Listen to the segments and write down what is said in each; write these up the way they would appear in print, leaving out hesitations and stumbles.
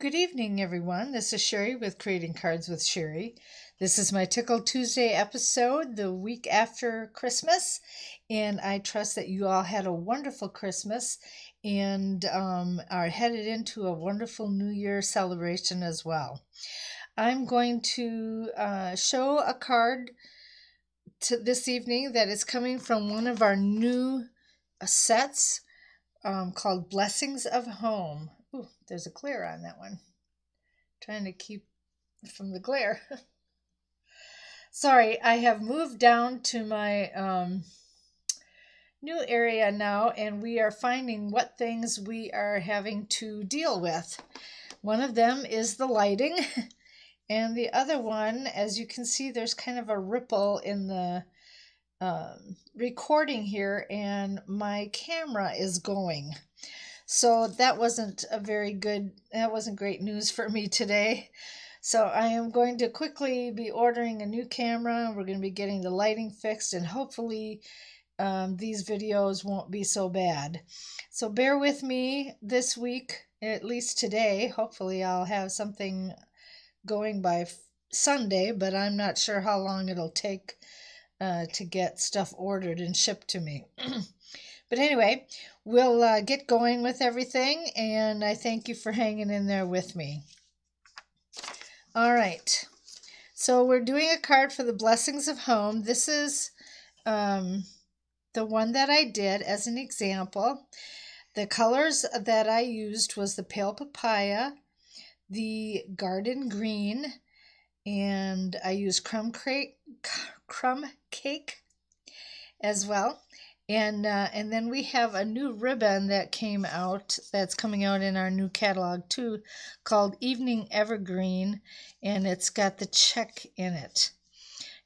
Good evening, everyone. This is Sherry with Creating Cards with Sherry. This is my Tickled Tuesday episode, the week after Christmas, and I trust that you all had a wonderful Christmas and are headed into a wonderful New Year celebration as well. I'm going to show a card this evening that is coming from one of our new sets called Blessings of Home. Ooh, there's a glare on that one. Trying to keep from the glare. Sorry, I have moved down to my new area now, and we are finding what things we are having to deal with. One of them is the lighting, and the other one, as you can see, there's kind of a ripple in the recording here, and my camera is going. So that wasn't great news for me today. So I am going to quickly be ordering a new camera. We're going to be getting the lighting fixed, and hopefully these videos won't be so bad. So bear with me this week, at least today. Hopefully I'll have something going by Sunday, but I'm not sure how long it'll take to get stuff ordered and shipped to me. But anyway, we'll get going with everything, and I thank you for hanging in there with me. All right, so we're doing a card for the Blessings of Home. This is the one that I did as an example. The colors that I used was the Pale Papaya, the Garden Green, and I used crumb cake as well. And then we have a new ribbon that came out, that's coming out in our new catalog too, called Evening Evergreen, and it's got the check in it.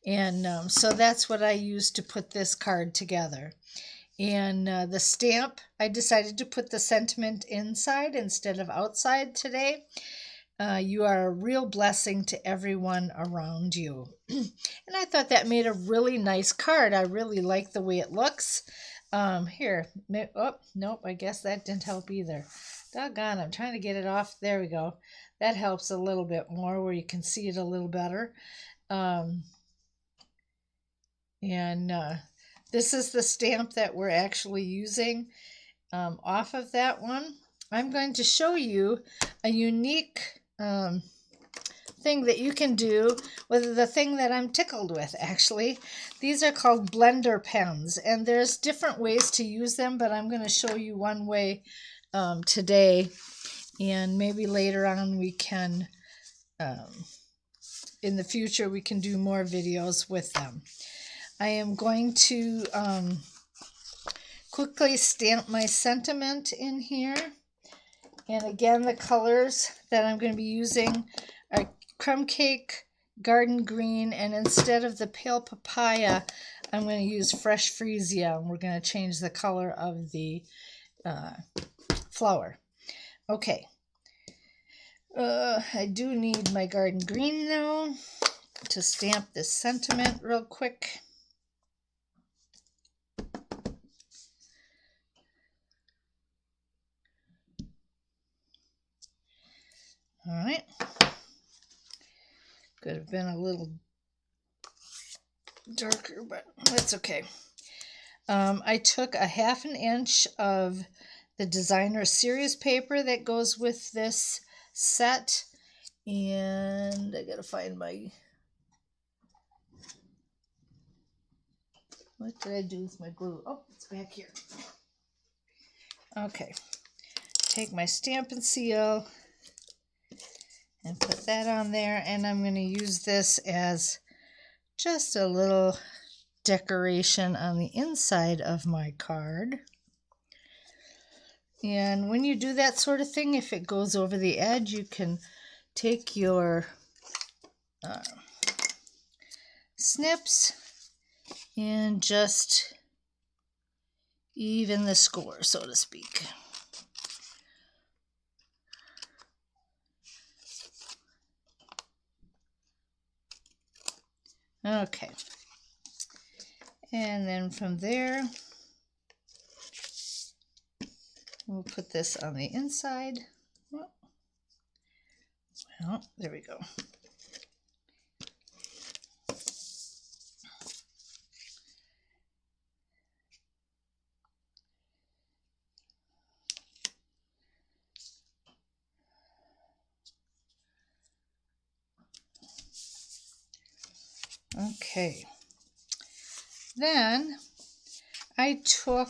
And so that's what I used to put this card together. And the stamp, I decided to put the sentiment inside instead of outside today. You are a real blessing to everyone around you. And I thought that made a really nice card. I really like the way it looks. Here. Oh, nope, I guess that didn't help either. Doggone, I'm trying to get it off. There we go. That helps a little bit more where you can see it a little better. This is the stamp that we're actually using off of that one. I'm going to show you a unique thing that you can do with the thing that I'm tickled with, actually. These are called blender pens, and there's different ways to use them, but I'm going to show you one way today, and maybe later on we can, in the future, we can do more videos with them. I am going to quickly stamp my sentiment in here. And again, the colors that I'm going to be using are Crumb Cake, Garden Green, and instead of the Pale Papaya, I'm going to use Fresh Freesia, and we're going to change the color of the flower. Okay. I do need my Garden Green, though, to stamp this sentiment real quick. All right. Could have been a little darker, but that's okay. I took a 1/2 inch of the designer series paper that goes with this set, and I gotta find my, what did I do with my glue? Oh, it's back here. Okay, take my stamp and seal and put that on there, and I'm going to use this as just a little decoration on the inside of my card. And when you do that sort of thing, if it goes over the edge, you can take your snips and just even the score, so to speak. Okay, and then from there, we'll put this on the inside. Well, there we go. Okay. Then I took,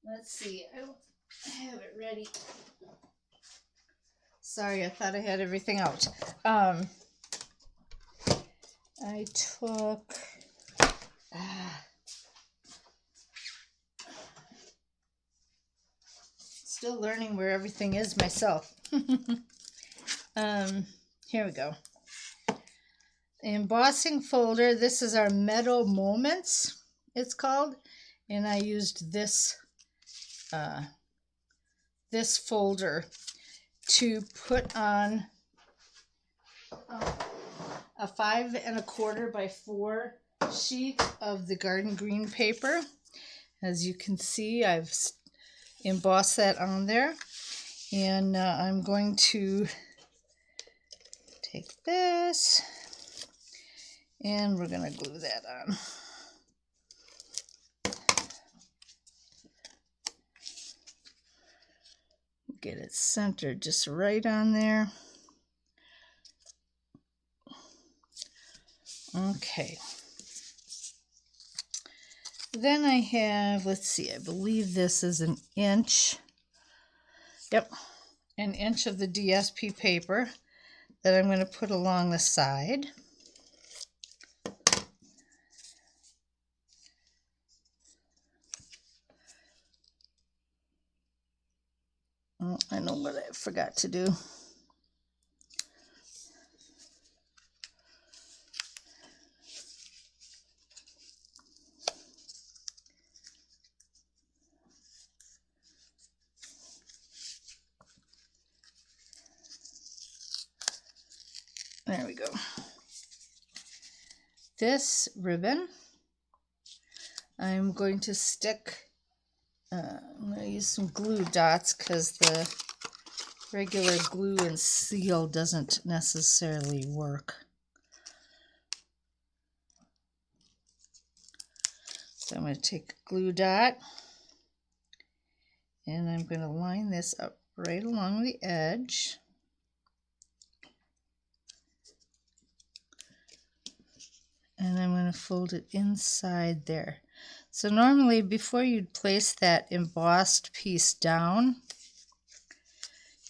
let's see, I don't have it ready. Sorry, I thought I had everything out. I took, still learning where everything is myself. Here we go. Embossing folder. This is our Meadow Moments, it's called, and I used this this folder to put on a 5 1/4 by 4 sheet of the garden green paper. As you can see, I've embossed that on there, and I'm going to take this and we're going to glue that on. Get it centered just right on there. Okay. Then I have, let's see, I believe this is 1 inch. Yep, 1 inch of the DSP paper that I'm going to put along the side. Oh, I know what I forgot to do. There we go. This ribbon, I'm going to stick, I'm going to use some glue dots because the regular glue and seal doesn't necessarily work. So I'm going to take a glue dot and I'm going to line this up right along the edge. And I'm going to fold it inside there. So normally before you'd place that embossed piece down,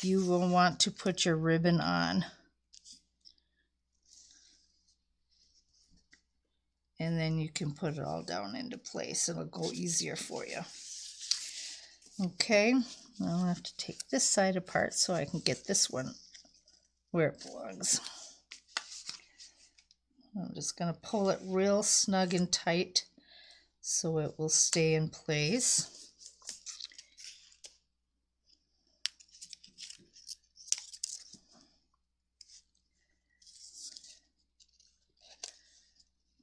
you will want to put your ribbon on. And then you can put it all down into place. It'll go easier for you. Okay, now I'll have to take this side apart so I can get this one where it belongs. I'm just going to pull it real snug and tight so it will stay in place.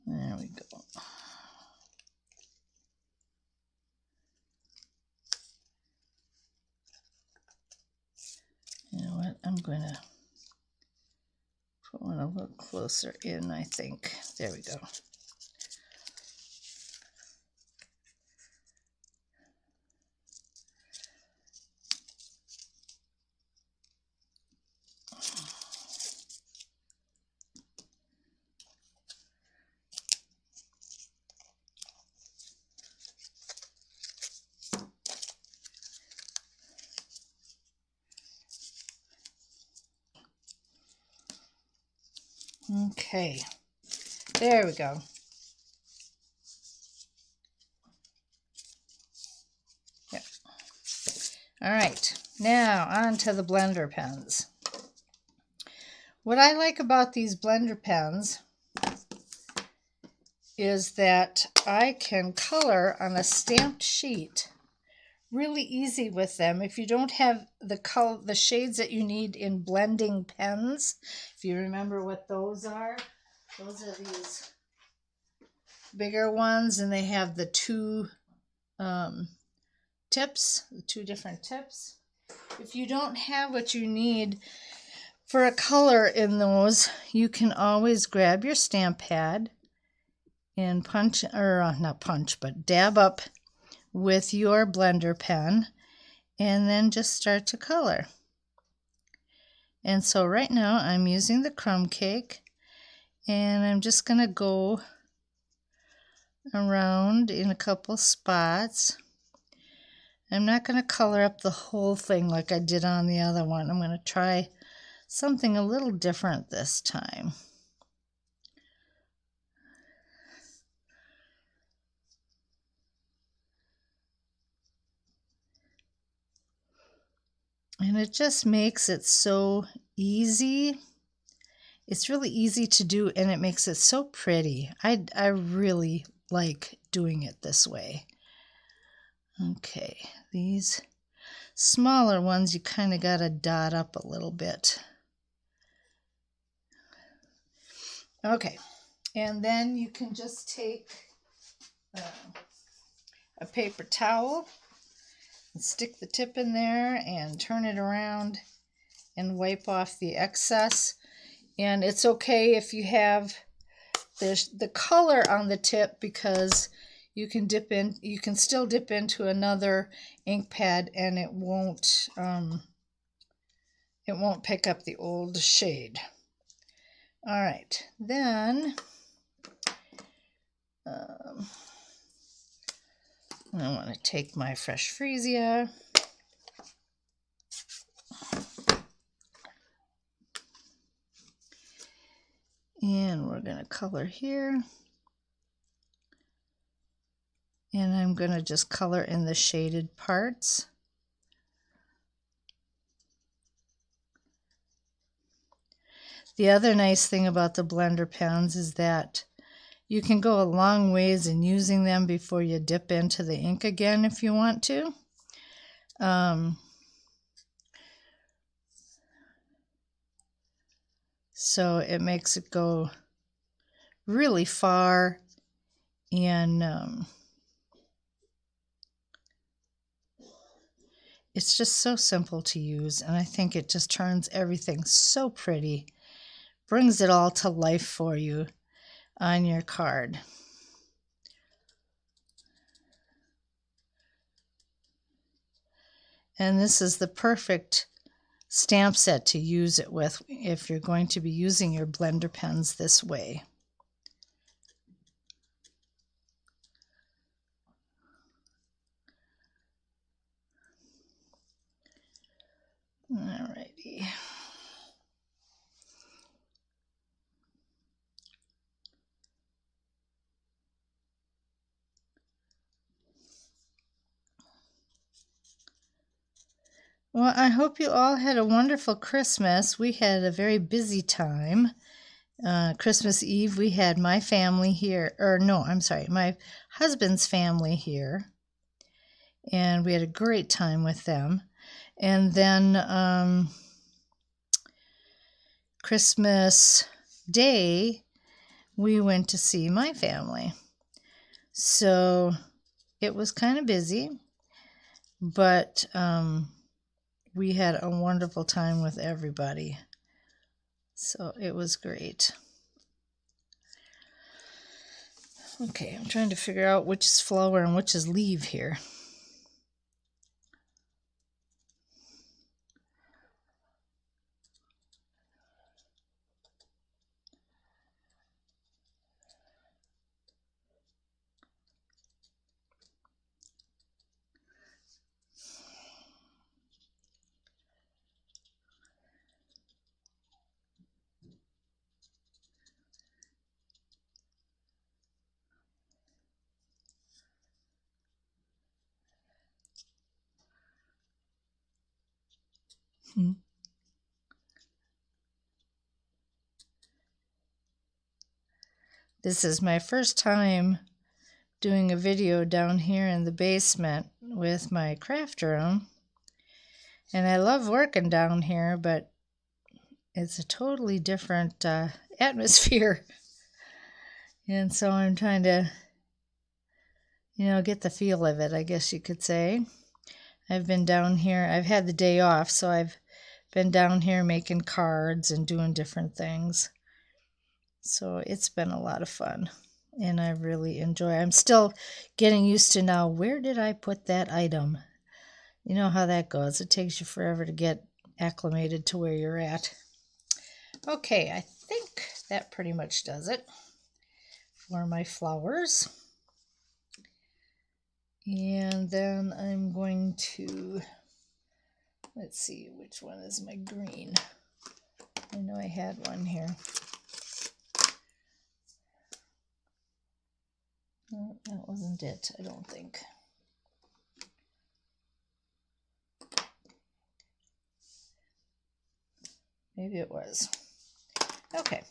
There we go. You know what? I'm going to put one a little closer in, I think. There we go. Okay, there we go. Yep. All right, now on to the blender pens. What I like about these blender pens is that I can color on a stamped sheet really easy with them. If you don't have the shades that you need in blending pens, if you remember what those are these bigger ones, and they have the two tips, the two different tips. if you don't have what you need for a color in those, you can always grab your stamp pad and punch, or not punch, but dab up with your blender pen and then just start to color. And so right now I'm using the crumb cake, and I'm just going to go around in a couple spots. I'm not going to color up the whole thing like I did on the other one. I'm going to try something a little different this time. And it just makes it so easy. It's really easy to do, and it makes it so pretty. I really like doing it this way. Okay, these smaller ones you kind of got to dot up a little bit. Okay, and then you can just take a paper towel and stick the tip in there and turn it around and wipe off the excess. And it's okay if you have the color on the tip, because you can still dip into another ink pad and it won't pick up the old shade. All right, then I want to take my fresh freesia. And we're going to color here. And I'm going to just color in the shaded parts. The other nice thing about the blender pens is that you can go a long ways in using them before you dip into the ink again if you want to. So it makes it go really far, and it's just so simple to use, and I think it just turns everything so pretty, brings it all to life for you on your card. And this is the perfect stamp set to use it with if you're going to be using your blender pens this way. Alrighty. Well, I hope you all had a wonderful Christmas. We had a very busy time. Christmas Eve, we had my family here, or no, I'm sorry, my husband's family here, and we had a great time with them. And then Christmas Day, we went to see my family. So it was kind of busy, but we had a wonderful time with everybody. So it was great. Okay, I'm trying to figure out which is flower and which is leaf here. This is my first time doing a video down here in the basement with my craft room. And I love working down here, but it's a totally different atmosphere. And so I'm trying to, get the feel of it, I guess you could say. I've been down here. I've had the day off, so I've been down here making cards and doing different things. So it's been a lot of fun, and I really enjoy it. I'm still getting used to now, where did I put that item? You know how that goes. It takes you forever to get acclimated to where you're at. Okay, I think that pretty much does it for my flowers. And then I'm going to, let's see, which one is my green? I know I had one here. No, that wasn't it, I don't think. Maybe it was. Okay.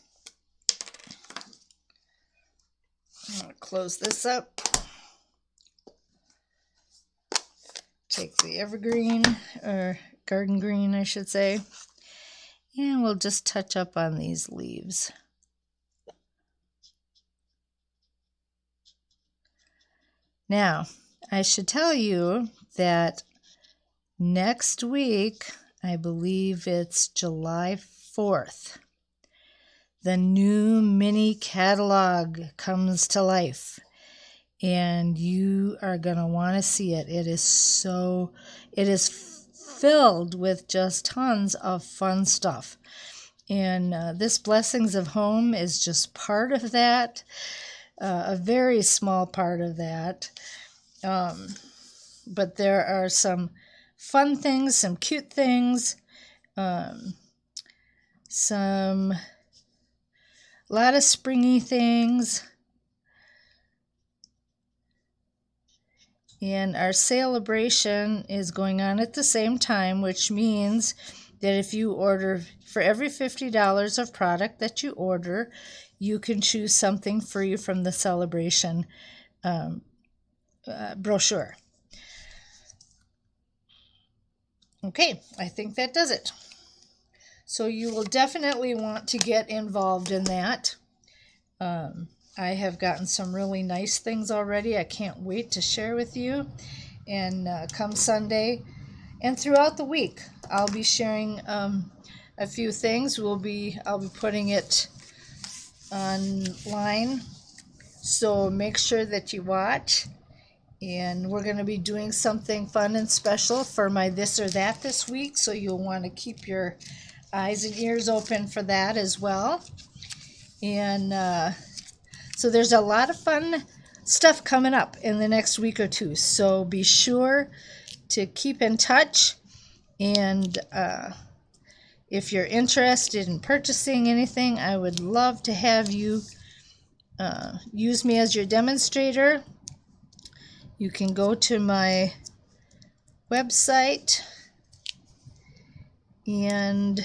I'm going to close this up. Take the evergreen, or garden green, I should say, and we'll just touch up on these leaves. Now, I should tell you that next week, I believe it's July 4th, the new mini catalog comes to life, and you are going to want to see it. It is filled with just tons of fun stuff. And this Blessings of Home is just part of that, a very small part of that. But there are some fun things, some cute things, some a lot of springy things. And our celebration is going on at the same time, which means that if you order, for every $50 of product that you order, you can choose something free from the celebration brochure. Okay, I think that does it. So you will definitely want to get involved in that. I have gotten some really nice things already. I can't wait to share with you. And come Sunday and throughout the week, I'll be sharing a few things. I'll be putting it online. So make sure that you watch. And we're going to be doing something fun and special for my this or that this week. So you'll want to keep your eyes and ears open for that as well. And so there's a lot of fun stuff coming up in the next week or two. So be sure to keep in touch. And if you're interested in purchasing anything, I would love to have you use me as your demonstrator. You can go to my website and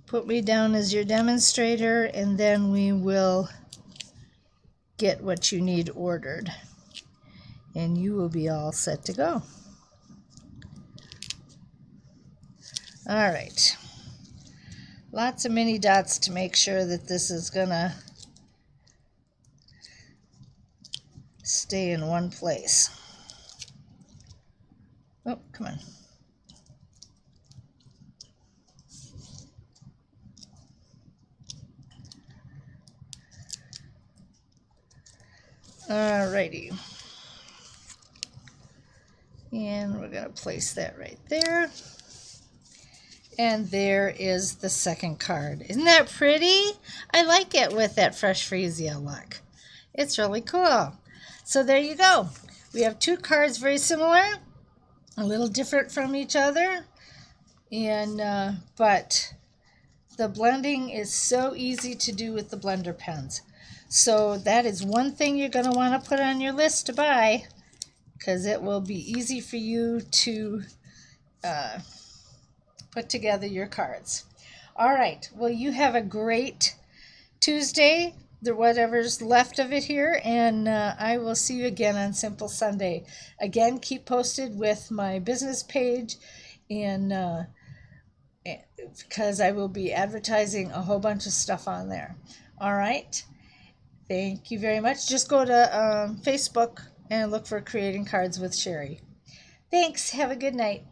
put me down as your demonstrator, and then we will get what you need ordered, and you will be all set to go. All right. Lots of mini dots to make sure that this is gonna stay in one place. Oh, come on. Alrighty. And we're going to place that right there. And there is the second card. Isn't that pretty? I like it with that fresh freesia look. It's really cool. So there you go. We have two cards very similar, a little different from each other, and but the blending is so easy to do with the blender pens. So that is one thing you're going to want to put on your list to buy, because it will be easy for you to put together your cards. All right. Well, you have a great Tuesday, whatever's left of it here, and I will see you again on Simple Sunday. Again, keep posted with my business page, and because I will be advertising a whole bunch of stuff on there. All right. Thank you very much. Just go to Facebook and look for Creating Cards with Sherry. Thanks. Have a good night.